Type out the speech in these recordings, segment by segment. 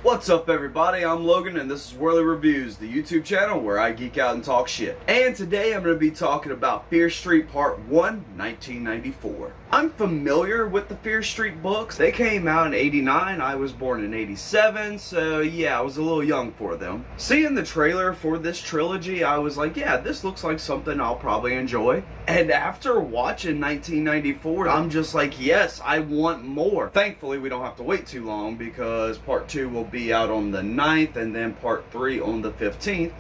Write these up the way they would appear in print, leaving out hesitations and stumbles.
What's up everybody, I'm Logan and this is Whirly Reviews, the YouTube channel where I geek out and talk shit. And today I'm going to be talking about Fear Street Part 1, 1994. I'm familiar with the Fear Street books. They came out in 89, I was born in 87, so yeah, I was a little young for them. Seeing the trailer for this trilogy, I was like, yeah, this looks like something I'll probably enjoy. And after watching 1994, I'm just like, yes, I want more. Thankfully, we don't have to wait too long because Part 2 will be out on the 9th and then Part 3 on the 15th.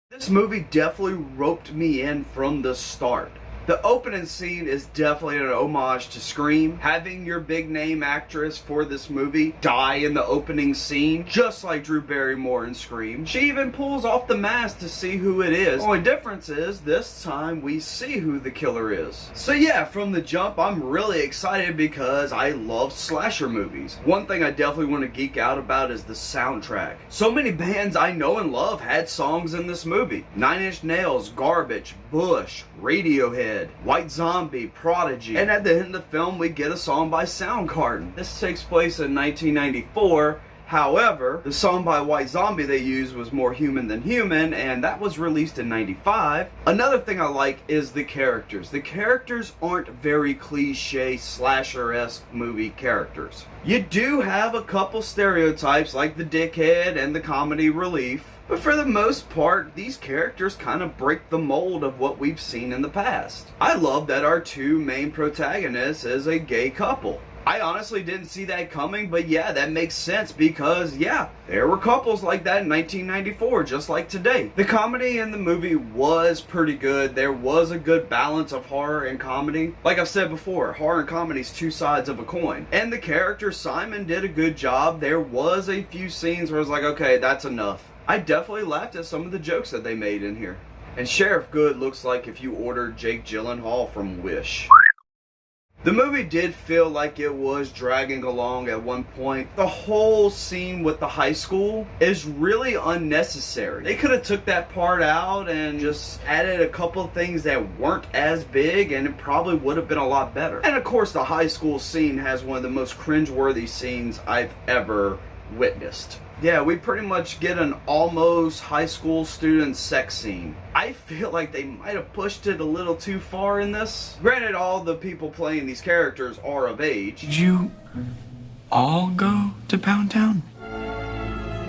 This movie definitely roped me in from the start. The opening scene is definitely an homage to Scream. Having your big name actress for this movie die in the opening scene, just like Drew Barrymore in Scream. She even pulls off the mask to see who it is. The only difference is, this time we see who the killer is. So yeah, from the jump, I'm really excited because I love slasher movies. One thing I definitely want to geek out about is the soundtrack. So many bands I know and love had songs in this movie. Nine Inch Nails, Garbage, Bush, Radiohead, White Zombie, Prodigy, and at the end of the film we get a song by Soundgarden. This takes place in 1994. However, the song by White Zombie they used was More Human Than Human, and that was released in 95. Another thing I like is the characters. The characters aren't very cliche slasher-esque movie characters. You do have a couple stereotypes like the dickhead and the comedy relief, but for the most part, these characters kind of break the mold of what we've seen in the past. I love that our two main protagonists is a gay couple. I honestly didn't see that coming, but yeah, that makes sense because, yeah, there were couples like that in 1994, just like today. The comedy in the movie was pretty good. There was a good balance of horror and comedy. Like I've said before, horror and comedy is two sides of a coin. And the character Simon did a good job. There was a few scenes where I was like, okay, that's enough. I definitely laughed at some of the jokes that they made in here. And Sheriff Good looks like if you ordered Jake Gyllenhaal from Wish. The movie did feel like it was dragging along at one point. The whole scene with the high school is really unnecessary. They could have took that part out and just added a couple of things that weren't as big and it probably would have been a lot better. And of course the high school scene has one of the most cringeworthy scenes I've ever witnessed. Yeah, we pretty much get an almost high school student sex scene. I feel like they might have pushed it a little too far in this. Granted, all the people playing these characters are of age. Did you all go to Pound Town?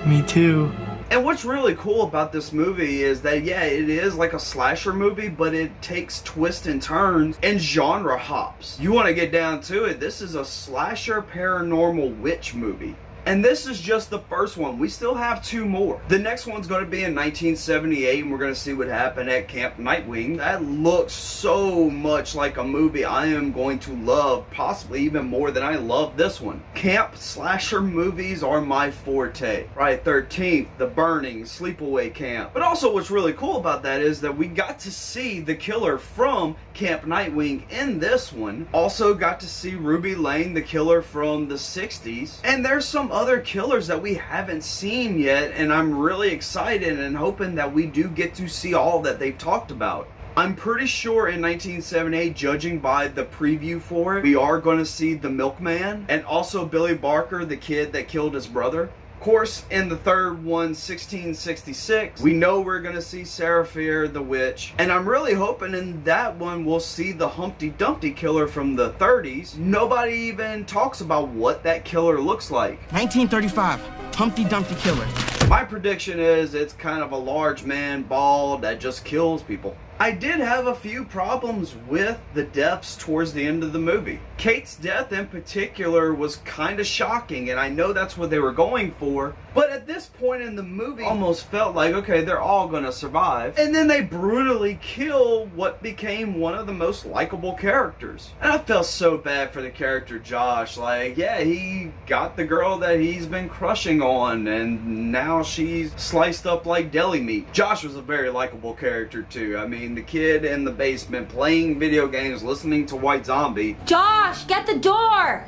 Me too. And what's really cool about this movie is that, yeah, it is like a slasher movie, but it takes twists and turns and genre hops. You want to get down to it, this is a slasher paranormal witch movie. And this is just the first one. We still have two more. The next one's going to be in 1978, and we're going to see what happened at Camp Nightwing. That looks so much like a movie I am going to love, possibly even more than I love this one. Camp slasher movies are my forte. Friday 13th, The Burning, Sleepaway Camp. But also what's really cool about that is that we got to see the killer from Camp Nightwing in this one. Also got to see Ruby Lane, the killer from the 60s. And there's some other killers that we haven't seen yet, and I'm really excited and hoping that we do get to see all that they've talked about. I'm pretty sure in 1978, judging by the preview for it, we are going to see the Milkman and also Billy Barker, the kid that killed his brother. Of course, in the third one, 1666, we know we're going to see Sarah Fear, the witch. And I'm really hoping in that one we'll see the Humpty Dumpty killer from the 30s. Nobody even talks about what that killer looks like. 1935, Humpty Dumpty Killer. My prediction is it's kind of a large man, bald, that just kills people. I did have a few problems with the deaths towards the end of the movie. Kate's death in particular was kind of shocking, and I know that's what they were going for, but at this point in the movie, almost felt like, okay, they're all gonna survive, and then they brutally kill what became one of the most likable characters. And I felt so bad for the character Josh. Like, yeah, he got the girl that he's been crushing on, and now she's sliced up like deli meat. Josh was a very likable character too. I mean, the kid in the basement playing video games, listening to White Zombie. Josh, get the door!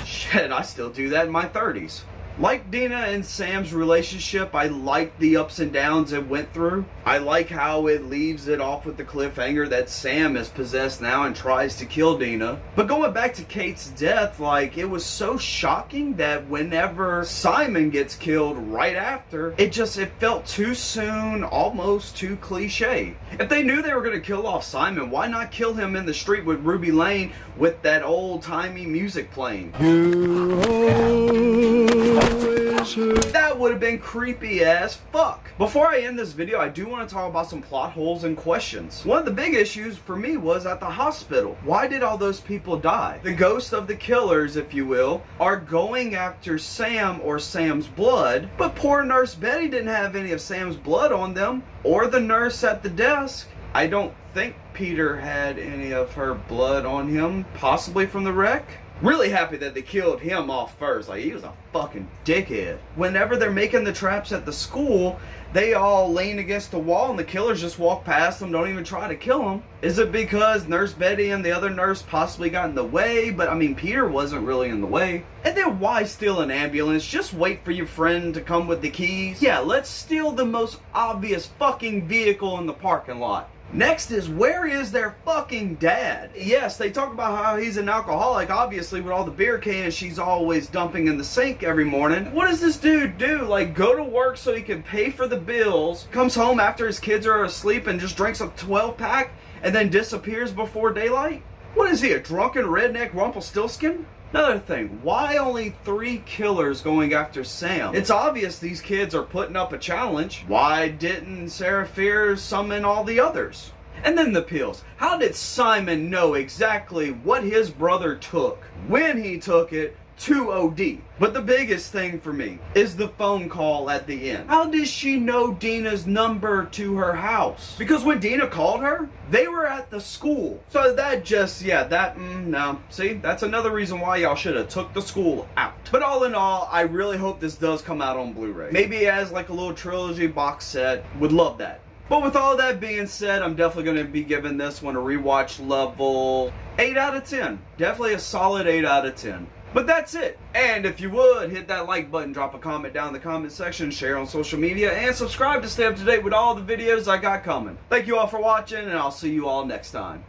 Shit, I still do that in my 30s. Like Dina and Sam's relationship, I like the ups and downs it went through. I like how it leaves it off with the cliffhanger that Sam is possessed now and tries to kill Dina. But going back to Kate's death, like, it was so shocking that whenever Simon gets killed right after, it felt too soon, almost too cliche. If they knew they were going to kill off Simon, why not kill him in the street with Ruby Lane with that old-timey music playing? That would have been creepy as fuck. Before I end this video, I do want to talk about some plot holes and questions. One of the big issues for me was at the hospital. Why did all those people die? The ghosts of the killers, if you will, are going after Sam or Sam's blood, but poor Nurse Betty didn't have any of Sam's blood on them, or the nurse at the desk. I don't think Peter had any of her blood on him, possibly from the wreck. Really happy that they killed him off first. Like, he was a fucking dickhead. Whenever they're making the traps at the school, they all lean against the wall and the killers just walk past them, don't even try to kill them. Is it because Nurse Betty and the other nurse possibly got in the way? But I mean, Peter wasn't really in the way. And then why steal an ambulance? Just wait for your friend to come with the keys. Yeah, let's steal the most obvious fucking vehicle in the parking lot. Next is, where is their fucking dad? Yes, they talk about how he's an alcoholic, obviously, with all the beer cans she's always dumping in the sink every morning. What does this dude do? Like, go to work so he can pay for the bills, comes home after his kids are asleep and just drinks a 12-pack and then disappears before daylight? What is he, a drunken redneck Rumpelstiltskin? Another thing, why only 3 killers going after Sam? It's obvious these kids are putting up a challenge. Why didn't Sarah Fier summon all the others? And then the pills. How did Simon know exactly what his brother took, when he took it, to OD? But the biggest thing for me is the phone call at the end. How does she know Dina's number to her house? Because when Dina called her, they were at the school. So that just, no. See, that's another reason why y'all should have took the school out. But all in all, I really hope this does come out on Blu-ray. Maybe as like a little trilogy box set. Would love that. But with all that being said, I'm definitely going to be giving this one a rewatch level 8 out of 10. Definitely a solid 8 out of 10. But that's it. And if you would, hit that like button, drop a comment down in the comment section, share on social media, and subscribe to stay up to date with all the videos I got coming. Thank you all for watching, and I'll see you all next time.